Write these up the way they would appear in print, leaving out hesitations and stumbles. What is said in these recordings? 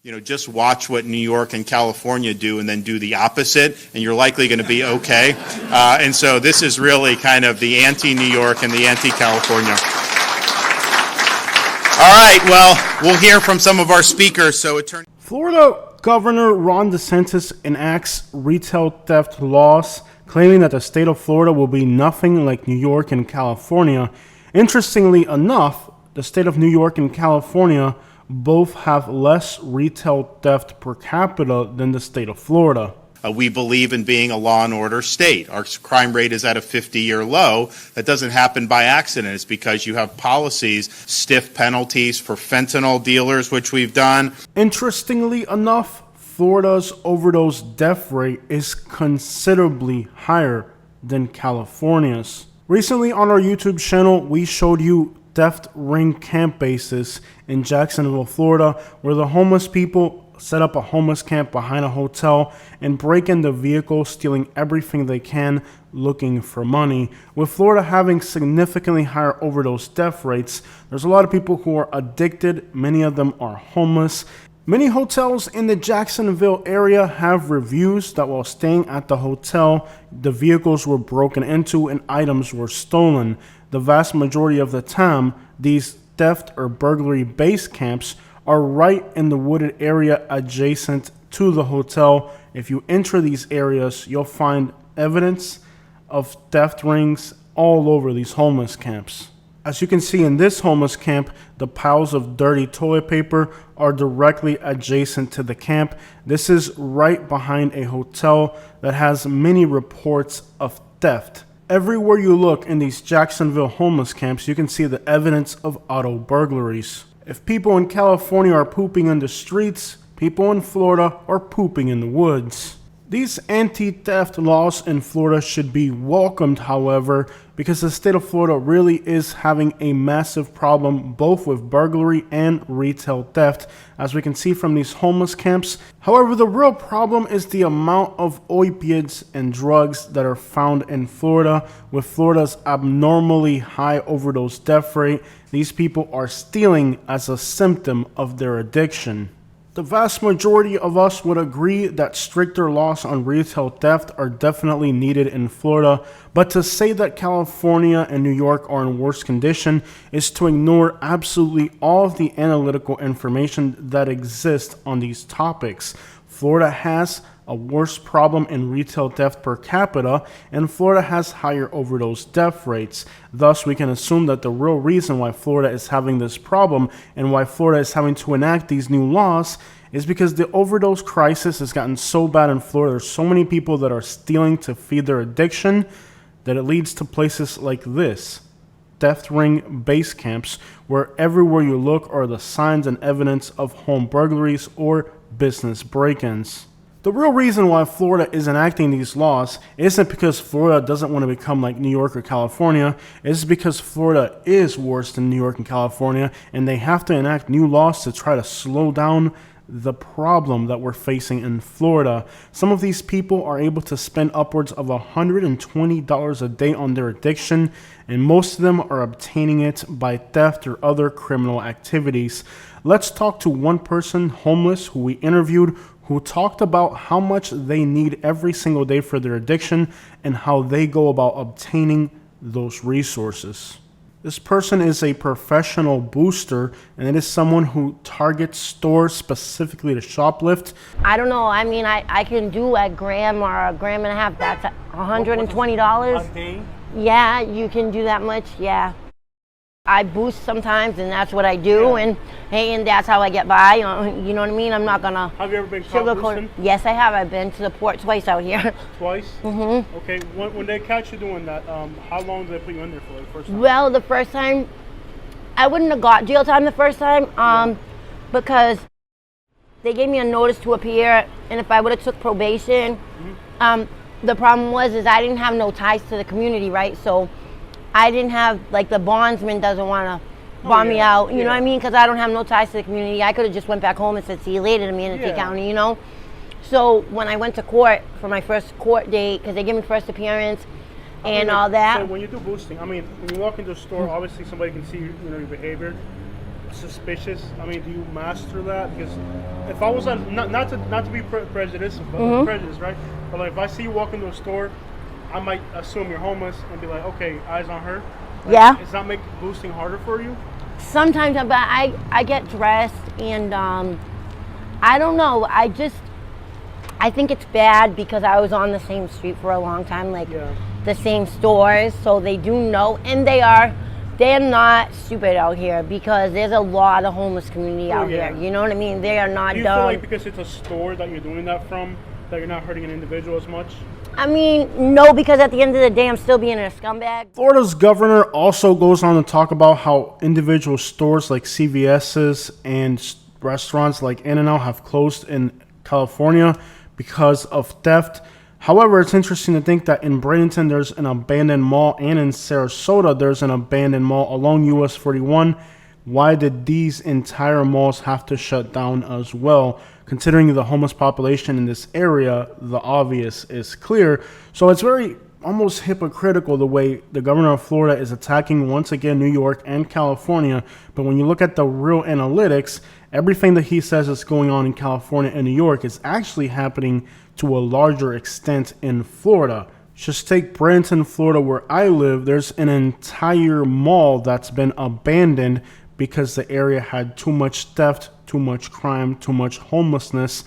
Just watch what New York and California do and then do the opposite, and you're likely going to be okay. And so this is really kind of the anti-New York and the anti-California. All right, well, we'll hear from some of our speakers. Florida Governor Ron Desantis enacts retail theft laws, claiming that the state of Florida will be nothing like New York and California. Interestingly enough, the state of New York and California both have less retail theft per capita than the state of Florida. We believe in being a law and order state. Our crime rate is at a 50-year low. That doesn't happen by accident. It's because you have policies, stiff penalties for fentanyl dealers, which we've done. Interestingly enough, Florida's overdose death rate is considerably higher than California's. Recently on our YouTube channel, we showed you theft ring camp bases in Jacksonville, Florida, where the homeless people set up a homeless camp behind a hotel and break into vehicles, stealing everything they can, looking for money. With Florida having significantly higher overdose death rates, there's a lot of people who are addicted. Many of them are homeless. Many hotels in the Jacksonville area have reviews that while staying at the hotel, the vehicles were broken into and items were stolen. The vast majority of the time, these theft or burglary base camps are right in the wooded area adjacent to the hotel. If you enter these areas, you'll find evidence of theft rings all over these homeless camps. As you can see in this homeless camp, the piles of dirty toilet paper are directly adjacent to the camp. This is right behind a hotel that has many reports of theft. Everywhere you look in these Jacksonville homeless camps, you can see the evidence of auto burglaries. If people in California are pooping in the streets, people in Florida are pooping in the woods. These anti-theft laws in Florida should be welcomed, however, because the state of Florida really is having a massive problem both with burglary and retail theft, as we can see from these homeless camps. However, the real problem is the amount of opiates and drugs that are found in Florida. With Florida's abnormally high overdose death rate, these people are stealing as a symptom of their addiction. The vast majority of us would agree that stricter laws on retail theft are definitely needed in Florida, but to say that California and New York are in worse condition is to ignore absolutely all of the analytical information that exists on these topics. Florida has a worse problem in retail theft per capita, and Florida has higher overdose death rates. Thus, we can assume that the real reason why Florida is having this problem and why Florida is having to enact these new laws is because the overdose crisis has gotten so bad in Florida. There's so many people that are stealing to feed their addiction that it leads to places like this, theft ring base camps, where everywhere you look are the signs and evidence of home burglaries or business break-ins. The real reason why Florida is enacting these laws isn't because Florida doesn't want to become like New York or California. It's because Florida is worse than New York and California, and they have to enact new laws to try to slow down the problem that we're facing in Florida. Some of these people are able to spend upwards of $120 a day on their addiction, and most of them are obtaining it by theft or other criminal activities. Let's talk to one person, homeless, who we interviewed, who talked about how much they need every single day for their addiction and how they go about obtaining those resources. This person is a professional booster, and it is someone who targets stores specifically to shoplift. I don't know. I mean, I can do a gram or a gram and a half. That's $120. A day? Yeah, you can do that much, yeah. I boost sometimes, and that's what I do, and hey, and that's how I get by. You know what I mean? I'm not gonna. Have you ever been caught boosting? Yes, I have. I've been to the port twice out here. Twice? Mm-hmm. Okay. When they catch you doing that, how long did they put you in there for the first time? Well, the first time, I wouldn't have got jail time the first time, because they gave me a notice to appear, and if I would have took probation, the problem was I didn't have no ties to the community, right? So I didn't have, like, the bondsman doesn't want to bond me out, you know what I mean? Because I don't have no ties to the community. I could have just went back home and said, see you later to Manatee County, you know? So when I went to court for my first court date, because they give me first appearance and all that. So when you do boosting, I mean, when you walk into a store, obviously somebody can see, your behavior. suspicious? I mean, do you master that? Because if I was not to be prejudiced, prejudice, right? But like if I see you walk into a store, I might assume you're homeless and be like, okay, eyes on her. Like, Yeah. Does that make boosting harder for you? Sometimes, but I get dressed and I don't know. I think it's bad because I was on the same street for a long time, like the same stores, so they do know, and they're not stupid out here because there's a lot of homeless community out here. You know what I mean? They are not Do you dumb. feel like because it's a store that you're doing that from, that you're not hurting an individual as much? I mean, no, because at the end of the day, I'm still being a scumbag. Florida's governor also goes on to talk about how individual stores like CVS's and restaurants like In-N-Out have closed in California because of theft. However, it's interesting to think that in Bradenton there's an abandoned mall, and in Sarasota there's an abandoned mall along US 41. Why did these entire malls have to shut down as well? Considering the homeless population in this area, the obvious is clear. So it's very almost hypocritical the way the governor of Florida is attacking once again New York and California. But when you look at the real analytics, everything that he says is going on in California and New York is actually happening to a larger extent in Florida. Just take Bradenton, Florida, where I live. There's an entire mall that's been abandoned because the area had too much theft, too much crime, too much homelessness,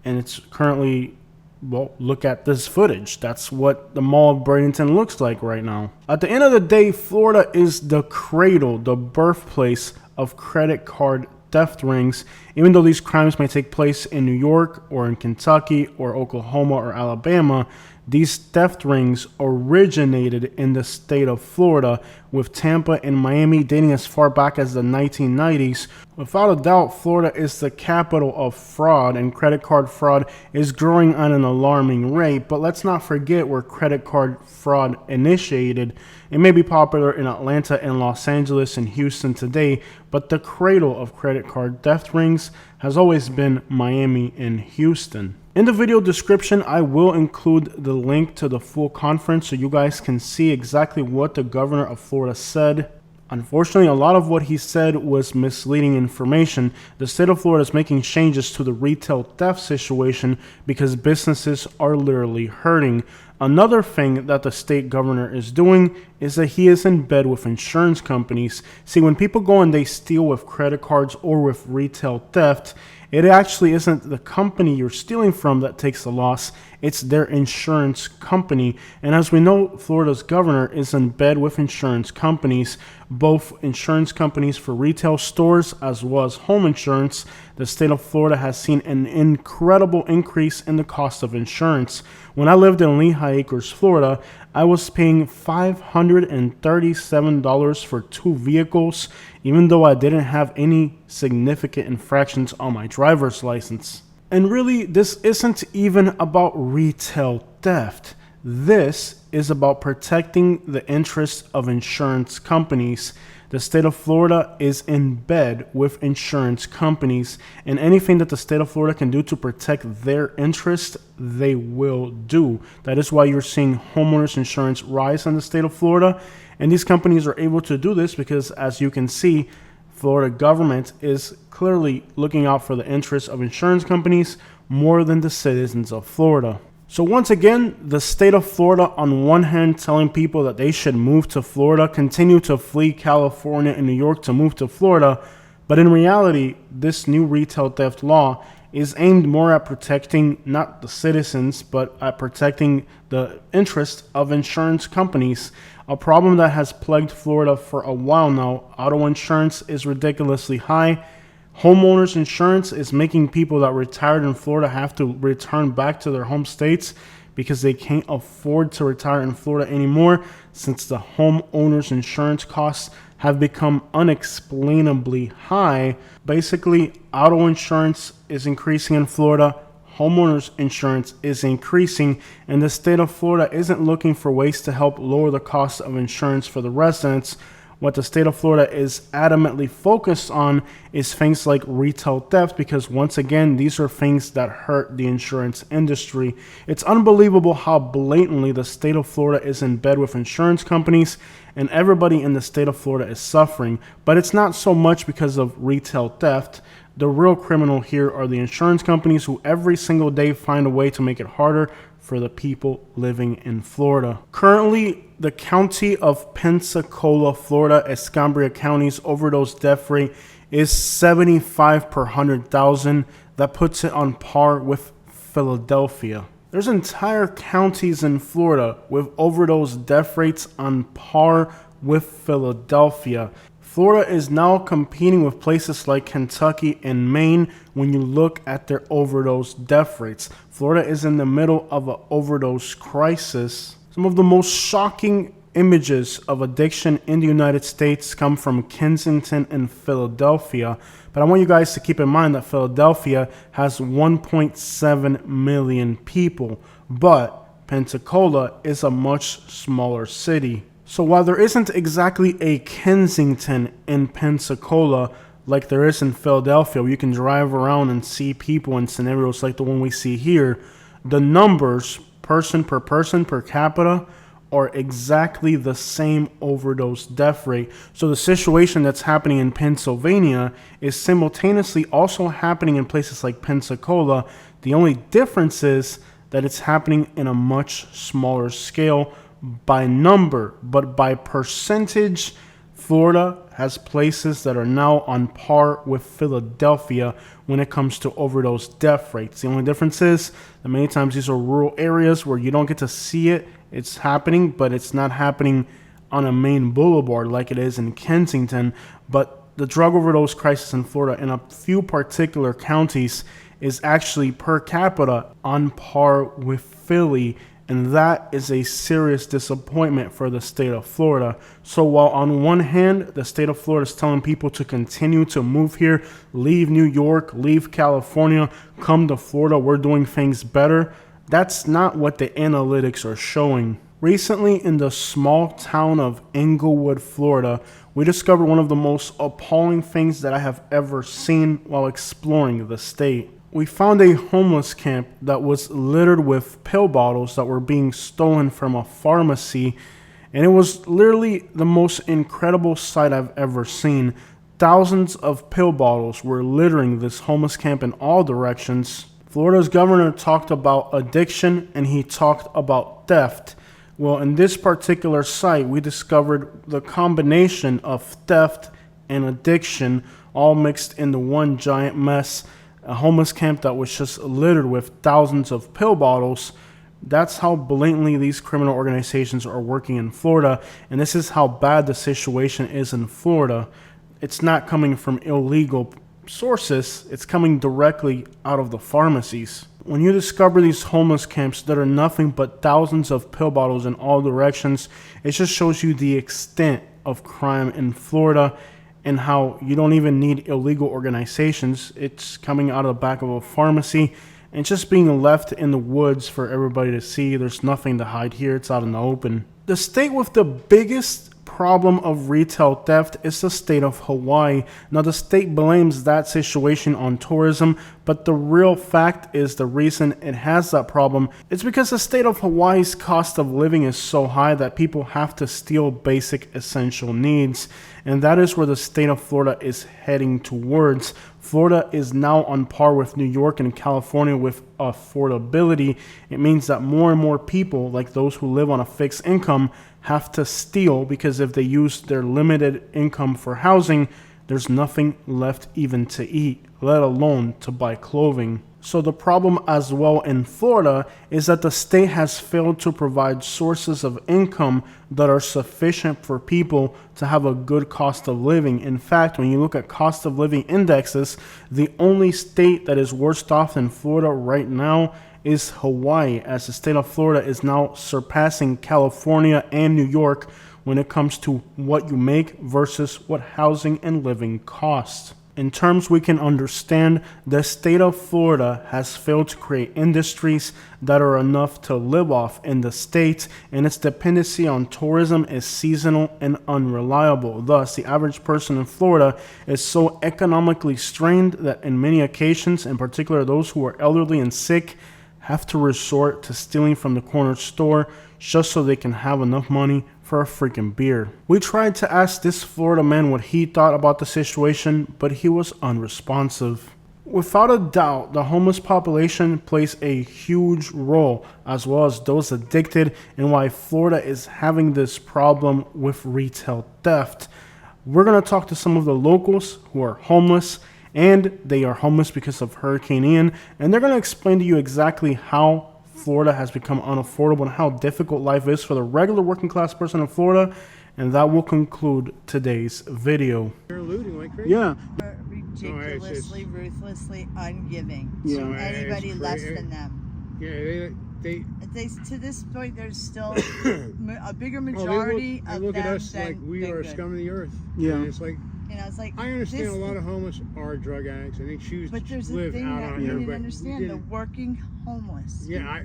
and it's currently, well, look at this footage. That's what the mall of Bradenton looks like right now. At the end of the day, Florida is the cradle, the birthplace of credit card theft rings. Even though these crimes may take place in New York or in Kentucky or Oklahoma or Alabama, these theft rings originated in the state of Florida, with Tampa and Miami dating as far back as the 1990s. Without a doubt, Florida is the capital of fraud, and credit card fraud is growing at an alarming rate. But let's not forget where credit card fraud initiated. It may be popular in Atlanta and Los Angeles and Houston today, but the cradle of credit card theft rings has always been Miami and Houston. In the video description, I will include the link to the full conference so you guys can see exactly what the governor of Florida said. Unfortunately, a lot of what he said was misleading information. The state of Florida is making changes to the retail theft situation because businesses are literally hurting. Another thing that the state governor is doing is that he is in bed with insurance companies. See, when people go and they steal with credit cards or with retail theft, it actually isn't the company you're stealing from that takes the loss. It's their insurance company. And as we know, Florida's governor is in bed with insurance companies, both insurance companies for retail stores as well as home insurance. The state of Florida has seen an incredible increase in the cost of insurance. When I lived in Lehigh Acres, Florida, I was paying $537 for 2 vehicles, even though I didn't have any significant infractions on my driver's license. And really, this isn't even about retail theft. This is about protecting the interests of insurance companies. The state of Florida is in bed with insurance companies, and anything that the state of Florida can do to protect their interest, they will do. That is why you're seeing homeowners insurance rise in the state of Florida, and these companies are able to do this because, as you can see, Florida government is clearly looking out for the interests of insurance companies more than the citizens of Florida. So once again, the state of Florida, on one hand, telling people that they should move to Florida, continue to flee California and New York to move to Florida. But in reality, this new retail theft law is aimed more at protecting not the citizens, but at protecting the interests of insurance companies. A problem that has plagued Florida for a while now. Auto insurance is ridiculously high. Homeowners insurance is making people that retired in Florida have to return back to their home states because they can't afford to retire in Florida anymore, since the homeowners insurance costs have become unexplainably high. Basically, auto insurance is increasing in Florida, homeowners insurance is increasing, and the state of Florida isn't looking for ways to help lower the cost of insurance for the residents. What the state of Florida is adamantly focused on is things like retail theft, because once again, these are things that hurt the insurance industry. It's unbelievable how blatantly the state of Florida is in bed with insurance companies, and everybody in the state of Florida is suffering. But it's not so much because of retail theft. The real criminal here are the insurance companies, who every single day find a way to make it harder for the people living in Florida. Currently, the county of Pensacola, Florida, Escambia County's overdose death rate is 75 per 100,000. That puts it on par with Philadelphia. There's entire counties in Florida with overdose death rates on par with Philadelphia. Florida is now competing with places like Kentucky and Maine when you look at their overdose death rates. Florida is in the middle of an overdose crisis. Some of the most shocking images of addiction in the United States come from Kensington and Philadelphia. But I want you guys to keep in mind that Philadelphia has 1.7 million people, but Pensacola is a much smaller city. So while there isn't exactly a Kensington in Pensacola like there is in Philadelphia, where you can drive around and see people in scenarios like the one we see here, the numbers, person per capita, are exactly the same overdose death rate. So the situation that's happening in Pennsylvania is simultaneously also happening in places like Pensacola. The only difference is that it's happening in a much smaller scale by number, but by percentage, Florida has places that are now on par with Philadelphia when it comes to overdose death rates. The only difference is that many times these are rural areas where you don't get to see it. It's happening, but it's not happening on a main boulevard like it is in Kensington. But the drug overdose crisis in Florida in a few particular counties is actually per capita on par with Philly. And that is a serious disappointment for the state of Florida. So while on one hand, the state of Florida is telling people to continue to move here, leave New York, leave California, come to Florida, we're doing things better, that's not what the analytics are showing. Recently, in the small town of Englewood, Florida, we discovered one of the most appalling things that I have ever seen while exploring the state. We found a homeless camp that was littered with pill bottles that were being stolen from a pharmacy, and it was literally the most incredible sight I've ever seen. Thousands of pill bottles were littering this homeless camp in all directions. Florida's governor talked about addiction and he talked about theft. Well, in this particular site, we discovered the combination of theft and addiction all mixed into one giant mess. A homeless camp that was just littered with thousands of pill bottles. That's how blatantly these criminal organizations are working in Florida, and this is how bad the situation is in Florida. It's not coming from illegal sources, it's coming directly out of the pharmacies. When you discover these homeless camps that are nothing but thousands of pill bottles in all directions, it just shows you the extent of crime in Florida and how you don't even need illegal organizations. It's coming out of the back of a pharmacy and just being left in the woods for everybody to see. There's nothing to hide here. It's out in the open. The state with the biggest problem of retail theft is the state of Hawaii. Now, the state blames that situation on tourism, but the real fact is the reason it has that problem is because the state of Hawaii's cost of living is so high that people have to steal basic essential needs. And that is where the state of Florida is heading towards. Florida is now on par with New York and California with affordability. It means that more and more people, like those who live on a fixed income, have to steal because if they use their limited income for housing, there's nothing left even to eat, let alone to buy clothing. So the problem as well in Florida is that the state has failed to provide sources of income that are sufficient for people to have a good cost of living. In fact, when you look at cost of living indexes, the only state that is worse off than Florida right now is Hawaii, as the state of Florida is now surpassing California and New York when it comes to what you make versus what housing and living costs. In terms we can understand, the state of Florida has failed to create industries that are enough to live off in the state, and its dependency on tourism is seasonal and unreliable. Thus, the average person in Florida is so economically strained that in many occasions, in particular those who are elderly and sick, have to resort to stealing from the corner store just so they can have enough money for a freaking beer. We tried to ask this Florida man what he thought about the situation, but he was unresponsive. Without a doubt, the homeless population plays a huge role, as well as those addicted, in why Florida is having this problem with retail theft. We're going to talk to some of the locals who are homeless, and they are homeless because of Hurricane Ian, and they're going to explain to you exactly how Florida has become unaffordable and how difficult life is for the regular working class person in Florida, and that will conclude today's video. They're looting like crazy. Yeah. Ridiculously, ruthlessly ungiving Yeah. to No, anybody it's less crazy. than them. Yeah, They to this point, there's still a bigger they majority look of at them us like than we than are good. scum of the earth. Yeah. And it's like, You know, it's like I understand this, a lot of homeless are drug addicts and they choose but to there's a live thing out that on you here. need to But understand: we the didn't- working homeless. yeah,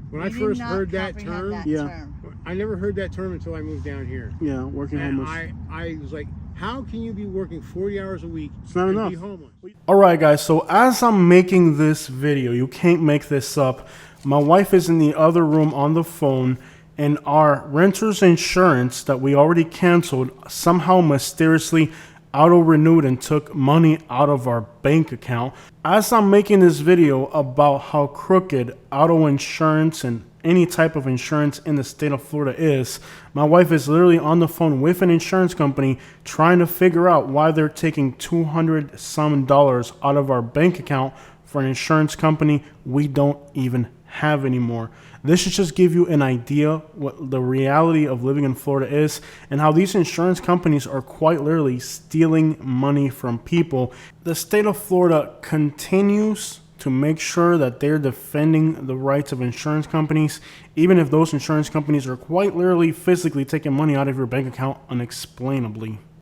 when We I did first not heard that comprehend term, that Yeah. term. I never heard that term until I moved down here. Yeah, working And homeless. I was like, how can you be working 40 hours a week It's not and enough. be homeless? Alright guys, so as I'm making this video, you can't make this up, my wife is in the other room on the phone, and our renter's insurance that we already canceled somehow mysteriously auto-renewed and took money out of our bank account. As I'm making this video about how crooked auto insurance and any type of insurance in the state of Florida is, my wife is literally on the phone with an insurance company trying to figure out why they're taking $200 some out of our bank account for an insurance company we don't even have anymore. This should just give you an idea what the reality of living in Florida is and how these insurance companies are quite literally stealing money from people. The state of Florida continues to make sure that they're defending the rights of insurance companies, even if those insurance companies are quite literally physically taking money out of your bank account unexplainably.